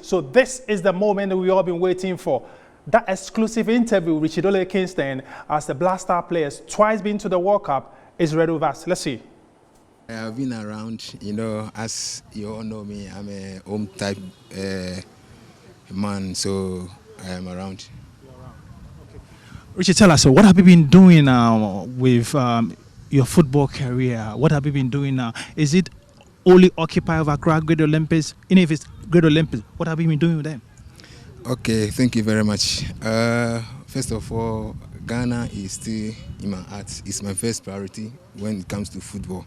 So this is the moment that we've all been waiting for. That exclusive interview with Chidole Kingston as the Black Star players, twice been to the World Cup, is ready with us. Let's see. I have been around, as you all know me, I'm a home type man, so I am around. Richard, tell us, so what have you been doing now with your football career? What have you been doing now? Is it only occupied with Accra Great Olympics? And if it's Great Olympics, what have you been doing with them? Okay, thank you very much. First of all, Ghana is still in my heart. It's my first priority when it comes to football.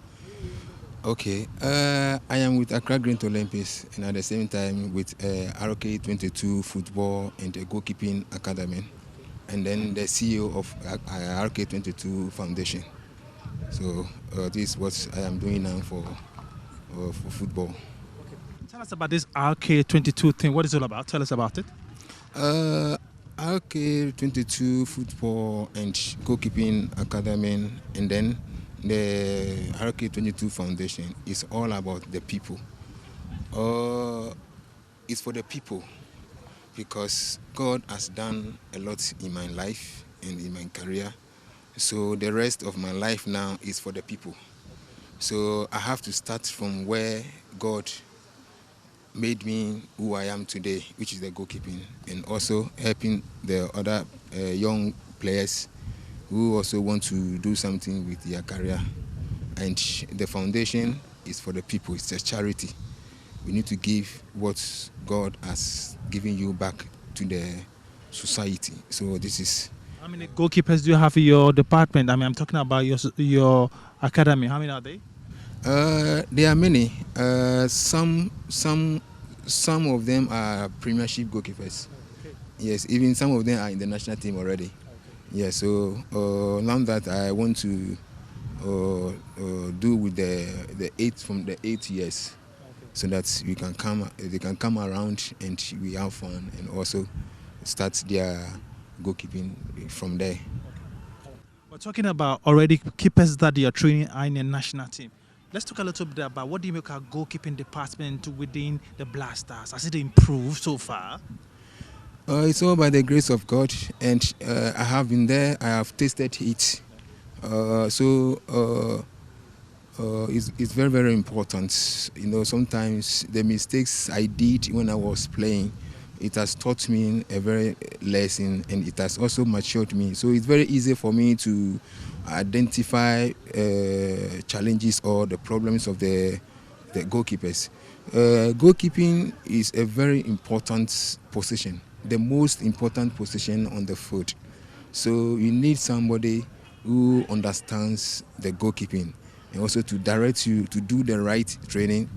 Okay, I am with Accra Great Olympics and at the same time with RK22 Football and the Goalkeeping Academy, and then the CEO of RK22 Foundation. So this is what I am doing now for football. Okay. Tell us about this RK22 thing. What is it all about? Tell us about it. RK22 Football and Goalkeeping Academy, and then the RK22 Foundation is all about the people. It's for the people because God has done a lot in my life and in my career. So the rest of my life now is for the people. So I have to start from where God made me who I am today, which is the goalkeeping, and also helping the other young players who also want to do something with their career. And the foundation is for the people. It's a charity. We need to give what God has given you back to the society. So this is... How many goalkeepers do you have in your department? I mean, I'm talking about your academy. How many are they? There are many. Some of them are Premiership goalkeepers. Okay. Yes, even some of them are in the national team already. Okay. Yeah, so now that I want to do with the 8 years, okay, so that they can come around and we have fun and also start their goalkeeping from there. Okay. We're talking about already keepers that you are training in the national team. Let's talk a little bit about what do you make our goalkeeping department within the Black Stars? Has it improved so far? It's all by the grace of God, and I have been there. I have tasted it. It's very, very important. Sometimes the mistakes I did when I was playing, it has taught me a very lesson, and it has also matured me. So it's very easy for me to identify challenges or the problems of the goalkeepers. Goalkeeping is a very important position, the most important position on the field. So you need somebody who understands the goalkeeping and also to direct you to do the right training,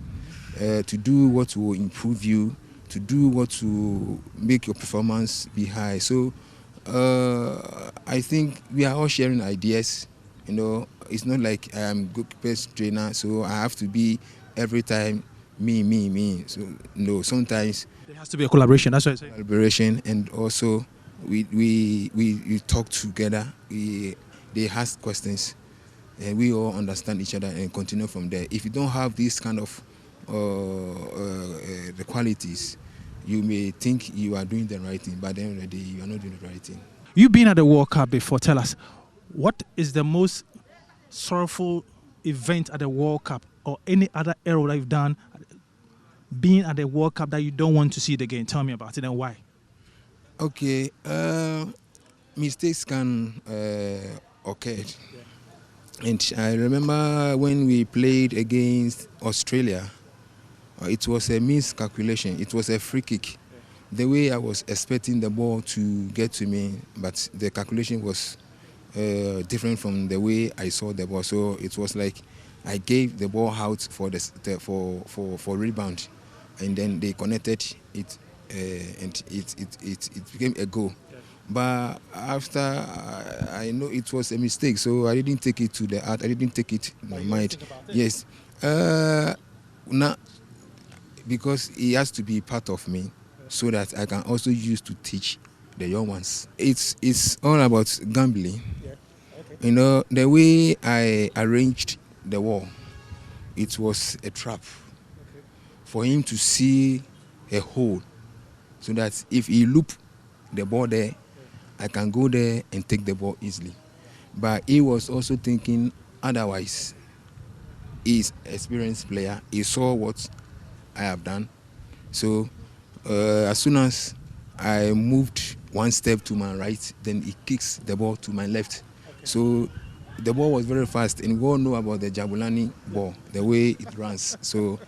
to do what will improve you, to do what will make your performance be high. So I think we are all sharing ideas. It's not like I'm goalkeeper's trainer, so I have to be every time me. So no, sometimes there has to be a collaboration. That's what I say. Collaboration, and also we talk together. They ask questions, and we all understand each other and continue from there. If you don't have this kind of the qualities, you may think you are doing the right thing, but at the end of the day, you are not doing the right thing. You've been at the World Cup before. Tell us, what is the most sorrowful event at the World Cup or any other error that you've done being at the World Cup that you don't want to see it again? Tell me about it and why. Okay, mistakes can occur. Yeah. And I remember when we played against Australia, it was a miscalculation. It was a free kick. Yeah. The way I was expecting the ball to get to me, but the calculation was different from the way I saw the ball. So it was like I gave the ball out for rebound, and then they connected it, and it became a goal. Yeah. But after I know it was a mistake, so I didn't take it to the heart. I didn't take it in my mind. Yes, now because it has to be part of me, so that I can also use to teach the young ones. It's all about gambling. Yeah. Okay. The way I arranged the wall, it was a trap. Okay. For him to see a hole so that if he loop the ball there, I can go there and take the ball easily. But he was also thinking otherwise. He's an experienced player. He saw what I have done. So as soon as I moved one step to my right, then he kicks the ball to my left. Okay. So the ball was very fast, and we all know about the Jabulani ball, the way it runs. So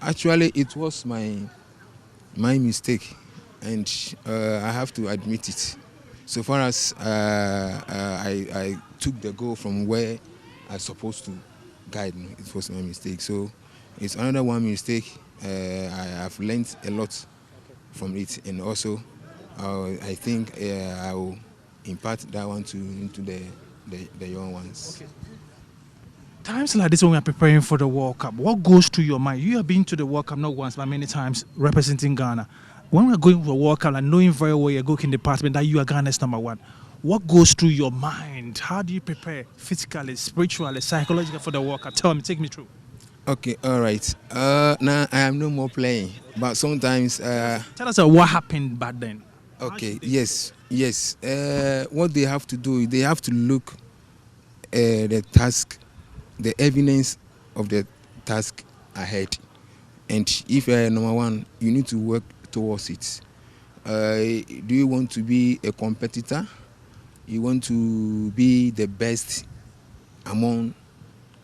actually, it was my mistake, and I have to admit it. So far as I took the goal from where I was supposed to guide me, it was my mistake. So it's another one mistake. I have learned a lot from it, and also I think I will impart that one into the young ones. Okay. Times like this when we are preparing for the World Cup, what goes through your mind? You have been to the World Cup not once but many times representing Ghana. When we're going to the World Cup and knowing very well your goalkeeping department that you are Ghana's number one, what goes through your mind? How do you prepare physically, spiritually, psychologically for the World Cup? Tell me, take me through. Okay, all right. Now I am no more playing, but sometimes. Tell us what happened back then. Okay, yes. What they have to do, they have to look the task, the evidence of the task ahead. And if you are number one, you need to work towards it. Do you want to be a competitor? You want to be the best among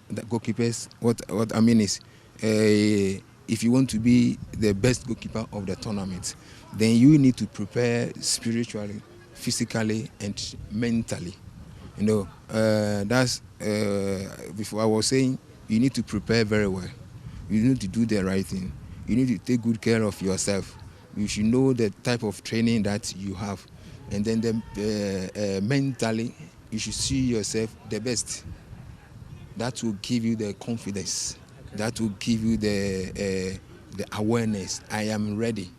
the goalkeepers? What I mean is, if you want to be the best goalkeeper of the tournament, then you need to prepare spiritually, physically, and mentally. You know, that's before I was saying you need to prepare very well. You need to do the right thing. You need to take good care of yourself. You should know the type of training that you have, and then mentally you should see yourself the best. That will give you the confidence. Okay. That will give you the awareness. I am ready.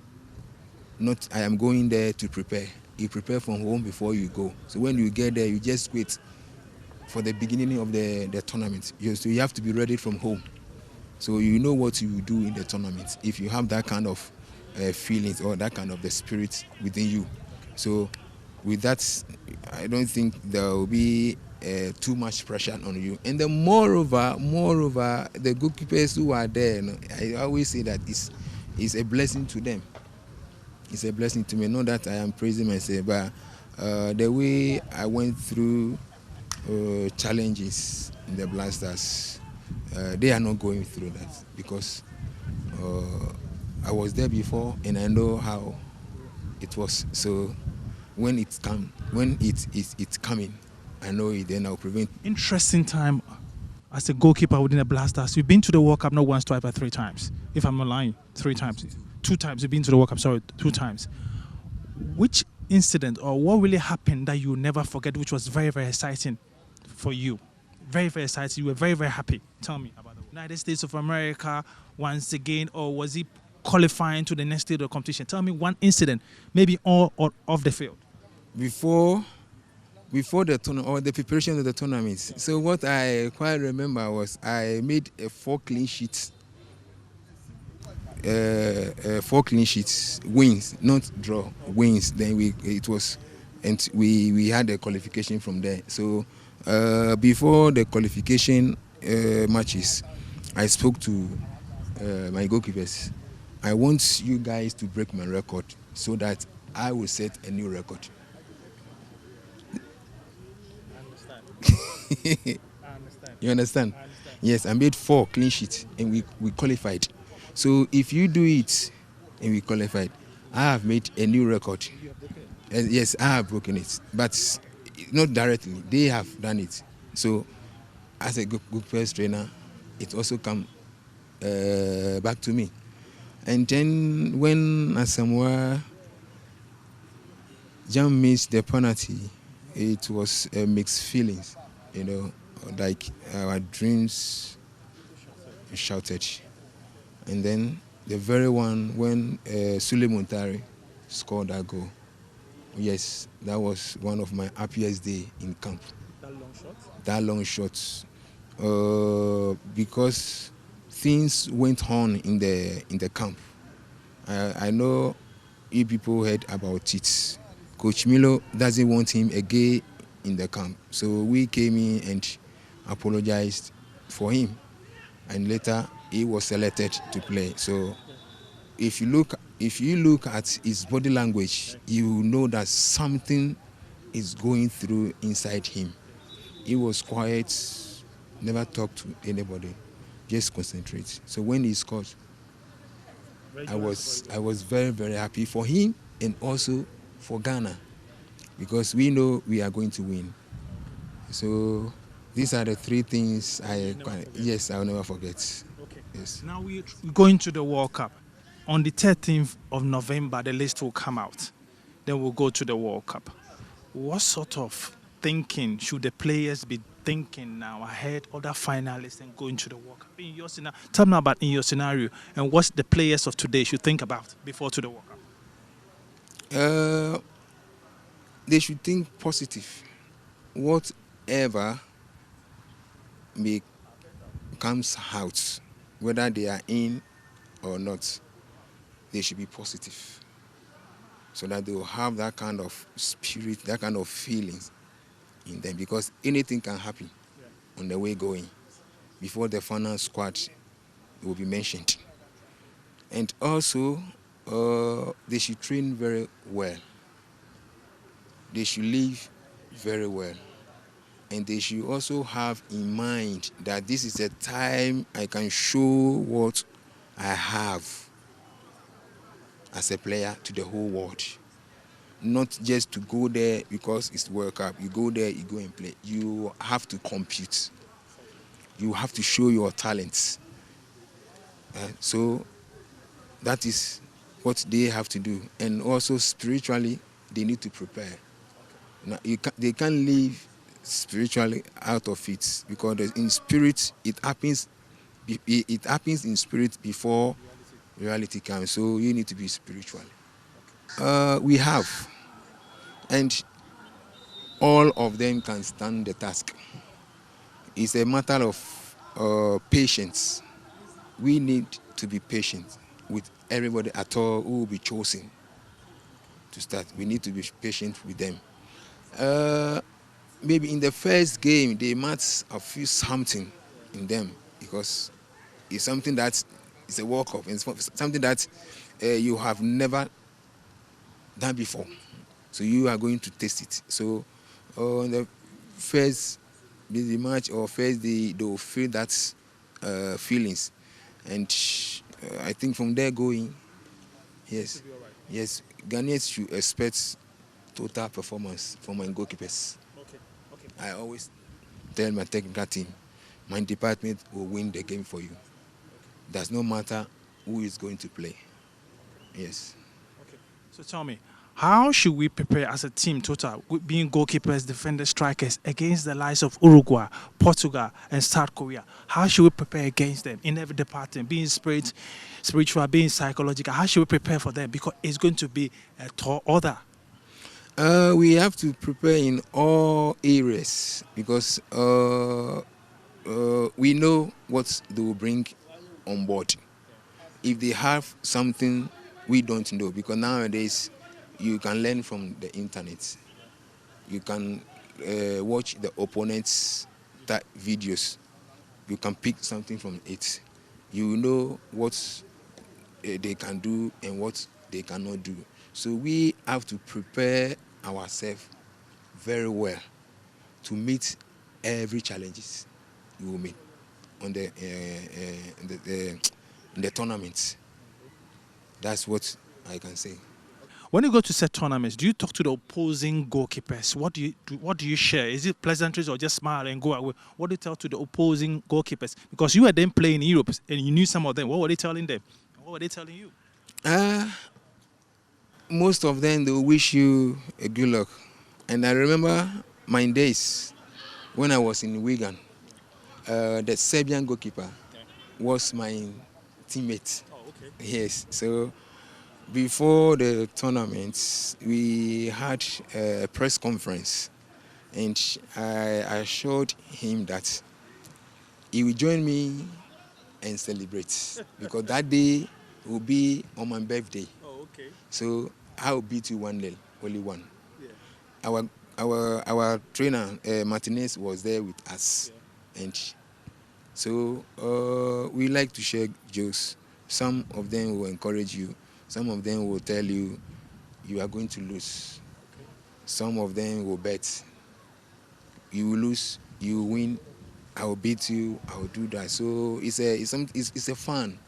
Not I am going there to prepare. You prepare from home before you go. So when you get there, you just wait for the beginning of the tournament. So you have to be ready from home. So you know what you do in the tournament if you have that kind of feelings or that kind of the spirit within you. So with that, I don't think there will be too much pressure on you. And then moreover, the goalkeepers who are there, you know, I always say that it's a blessing to them. It's a blessing to me. Not that I am praising myself, but the way I went through challenges in the Black Stars, they are not going through that because I was there before and I know how it was. So when it's coming, I know it. Then I'll prevent. Interesting time as a goalkeeper within the Black Stars. You've been to the World Cup not once, twice, but 3 times. If I'm not lying, 3 times, 2 times. You've been to the World Cup. Sorry, 2 times. Which incident or what really happened that you will never forget, which was very, very exciting for you? Very, very exciting. You were very, very happy. Tell me about the United States of America once again, or was it qualifying to the next stage of the competition? Tell me one incident, maybe all or off the field. Before the tournament or the preparation of the tournament. So what I quite remember was I made 4 clean sheets. 4 clean sheets, wins, not draw, wins. Then we had the qualification from there. So before the qualification matches, I spoke to my goalkeepers. I want you guys to break my record so that I will set a new record. I understand. You understand? I understand. Yes, I made 4 clean sheets and we qualified. So if you do it and we qualified, I have made a new record. You have broken it? Yes, I have broken it, but not directly. They have done it. So as a good first trainer, it also come back to me. And then when Asamoah Gyan missed the penalty, it was mixed feelings, you know, like our dreams shouted. And then the very one when Sule Muntari scored that goal, yes, that was one of my happiest days in camp. That long shot? That long shot. Because things went on in the camp. I know you people heard about it. Coach Milo doesn't want him again in the camp. So we came in and apologized for him. And later he was selected to play. So if you look at his body language, you know that something is going through inside him. He was quiet, never talked to anybody, just concentrate. So when he scored, I was very, very happy for him and also for Ghana, because we know we are going to win. So these are the three things I'll never forget. Okay. Yes. Now we're going to the World Cup. On the 13th of November, the list will come out. Then we'll go to the World Cup. What sort of thinking should the players be thinking now ahead of the finalists and going to the World Cup? In your scenario, tell me about in your scenario and what the players of today should think about before to the World Cup. They should think positive. Whatever may comes out, whether they are in or not, they should be positive, so that they will have that kind of spirit, that kind of feelings in them, because anything can happen on the way going. Before the final squad will be mentioned. And also, they should train very well. They should live very well. And they should also have in mind that this is a time I can show what I have as a player to the whole world. Not just to go there because it's World Cup. You go there, you go and play. You have to compete. You have to show your talents. So that is what they have to do. And also spiritually, they need to prepare. Now, they can't live spiritually out of it, because in spirit it happens in spirit before reality comes. So you need to be spiritual. We have, and all of them can stand the task. It's a matter of patience. We need to be patient with everybody at all who will be chosen to start. We need to be patient with them. Maybe in the first game they might feel something in them, because it's something that is a World Cup, it's something that you have never done before. So you are going to taste it. So in the first match or first day, they will feel that feelings, and I think from there going, yes, yes, Ghanaians should expect total performance from my goalkeepers. Okay. I always tell my technical team, my department will win the game for you. Does not matter who is going to play. Yes. Okay. So tell me, how should we prepare as a team total, being goalkeepers, defenders, strikers, against the likes of Uruguay, Portugal, and South Korea? How should we prepare against them in every department, being spiritual, being psychological? How should we prepare for them? Because it's going to be a tall order. We have to prepare in all areas, because we know what they will bring on board. If they have something we don't know, because nowadays you can learn from the internet. You can watch the opponent's videos. You can pick something from it. You know what they can do and what they cannot do. So we have to prepare ourselves very well to meet every challenges we will meet on the in the tournament. That's what I can say. When you go to set tournaments, do you talk to the opposing goalkeepers? What do you share? Is it pleasantries or just smile and go away? What do you tell to the opposing goalkeepers? Because you were then playing in Europe and you knew some of them. What were they telling them? What were they telling you? Most of them, they will wish you a good luck. And I remember my days when I was in Wigan. The Serbian goalkeeper was my teammate. Oh, okay. Yes, so before the tournament, we had a press conference, and I assured him that he will join me and celebrate, because that day will be on my birthday. Oh, okay. So I will beat you 1-0, only one. Our our trainer Martinez was there with us, and so we like to share jokes. Some of them will encourage you. Some of them will tell you you are going to lose. Some of them will bet you will lose, you will win. I will beat you. I will do that. So it's a fun.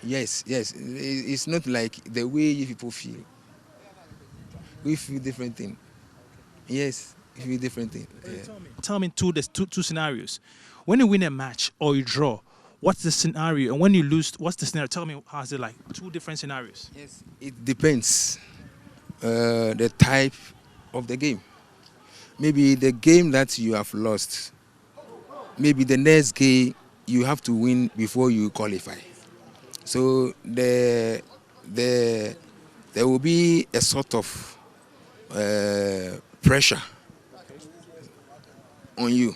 Yes, yes. It's not like the way you people feel. We feel different thing. Yes, we feel different thing. Yeah. Tell me two scenarios. When you win a match or you draw, what's the scenario? And when you lose, what's the scenario? Tell me, how's it like? Two different scenarios. Yes, it depends the type of the game. Maybe the game that you have lost, maybe the next game you have to win before you qualify. So there will be a sort of pressure on you.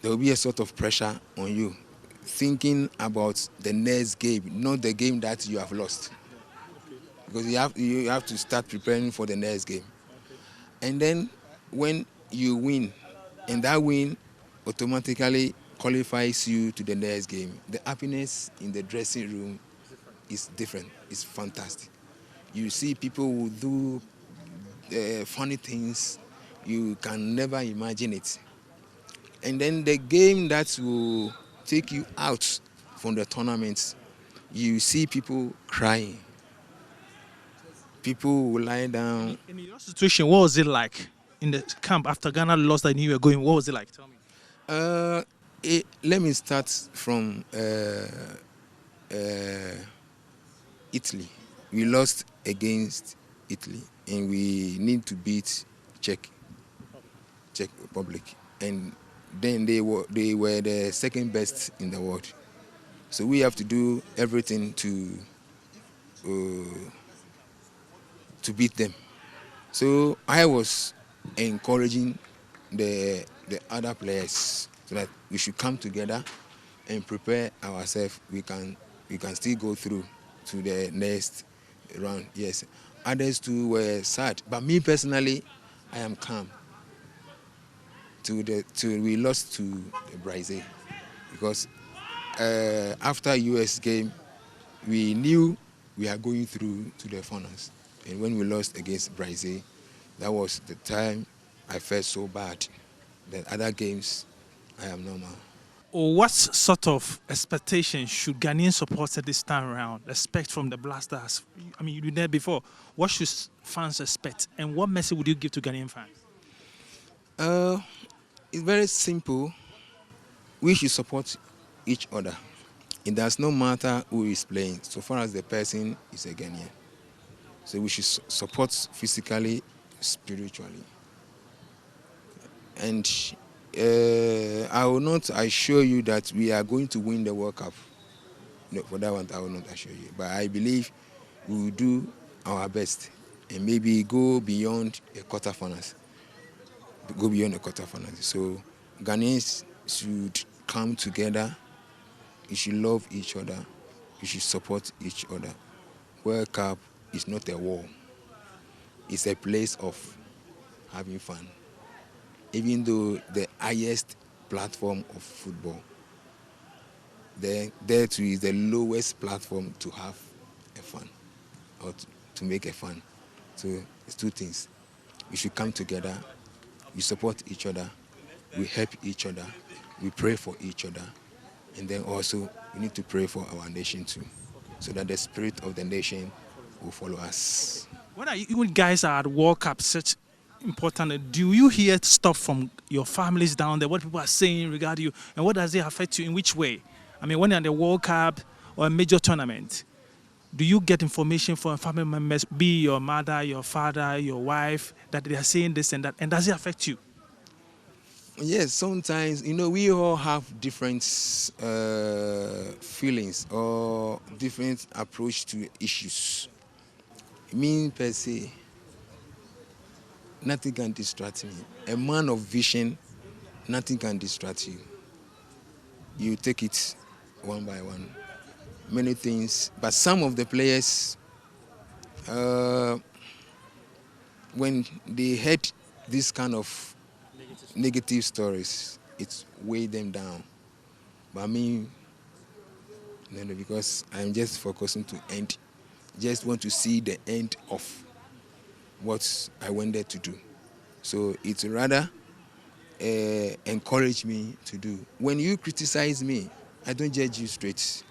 There will be a sort of pressure on you, thinking about the next game, not the game that you have lost, because you have to start preparing for the next game. And then when you win, and that win automatically qualifies you to the next game, the happiness in the dressing room is different. It's fantastic. You see people who do funny things, you can never imagine it. And then the game that will take you out from the tournament, you see people crying. People will lie down. In your situation, what was it like in the camp after Ghana lost? I knew you were going. What was it like? Tell me. Let me start from Italy. We lost against Italy, and we need to beat Czech Republic, and then they were the second best in the world. So we have to do everything to beat them. So I was encouraging the other players so that we should come together and prepare ourselves. We can still go through to the next round. Yes, others too were sad, but me personally, I am calm. We lost to Brazil because after US game, we knew we are going through to the finals. And when we lost against Brazil, that was the time I felt so bad. The other games, I am normal. What sort of expectation should Ghanaian supporters this time around expect from the Blasters? I mean, you were there before. What should fans expect, and what message would you give to Ghanaian fans? It's very simple. We should support each other. It does not matter who is playing, so far as the person is a Ghanaian. So we should support physically, spiritually. And I will not assure you that we are going to win the World Cup. No, for that one, I will not assure you. But I believe we will do our best and maybe go beyond the quarterfinals. So Ghanaians should come together. You should love each other. You should support each other. World Cup is not a war. It's a place of having fun. Even though the highest platform of football, there too is the lowest platform to have a fun or to make a fun. So it's two things. We should come together. We support each other. We help each other. We pray for each other. And then also we need to pray for our nation too, so that the spirit of the nation will follow us. When guys are at World Cup, such important, do you hear stuff from your families down there, what people are saying regarding you, and what does it affect you, in which way? I mean, when you're at the World Cup or a major tournament, do you get information from family members, be your mother, your father, your wife, that they are saying this and that, and does it affect you? Yes, sometimes, we all have different feelings or different approach to issues. Me, per se, nothing can distract me. A man of vision, nothing can distract you. You take it one by one. Many things, but some of the players When they heard this kind of negative stories, it weighed them down. But I mean, no, because I'm just focusing to end. Just want to see the end of what I went there to do. So it's rather encourage me to do. When you criticize me, I don't judge you straight.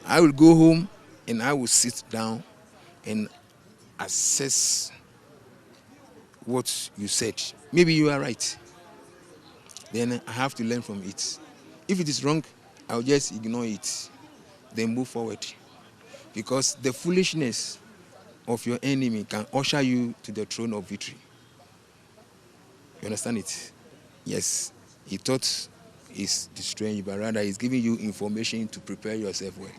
I will go home and I will sit down and assess what you said. Maybe you are right. Then I have to learn from it. If it is wrong, I'll just ignore it, then move forward. Because the foolishness of your enemy can usher you to the throne of victory. You understand it? Yes. He thought he's destroying you, but rather he's giving you information to prepare yourself well.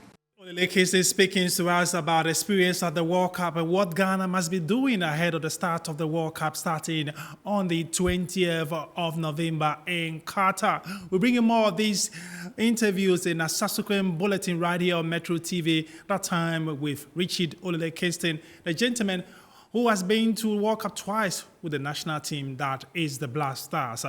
Olele Kiste is speaking to us about experience at the World Cup and what Ghana must be doing ahead of the start of the World Cup starting on the 20th of November in Qatar. We'll bring you more of these interviews in a subsequent bulletin right here on Metro TV, that time with Richard Olele Kiste, the gentleman who has been to World Cup twice with the national team, that is the Black Stars.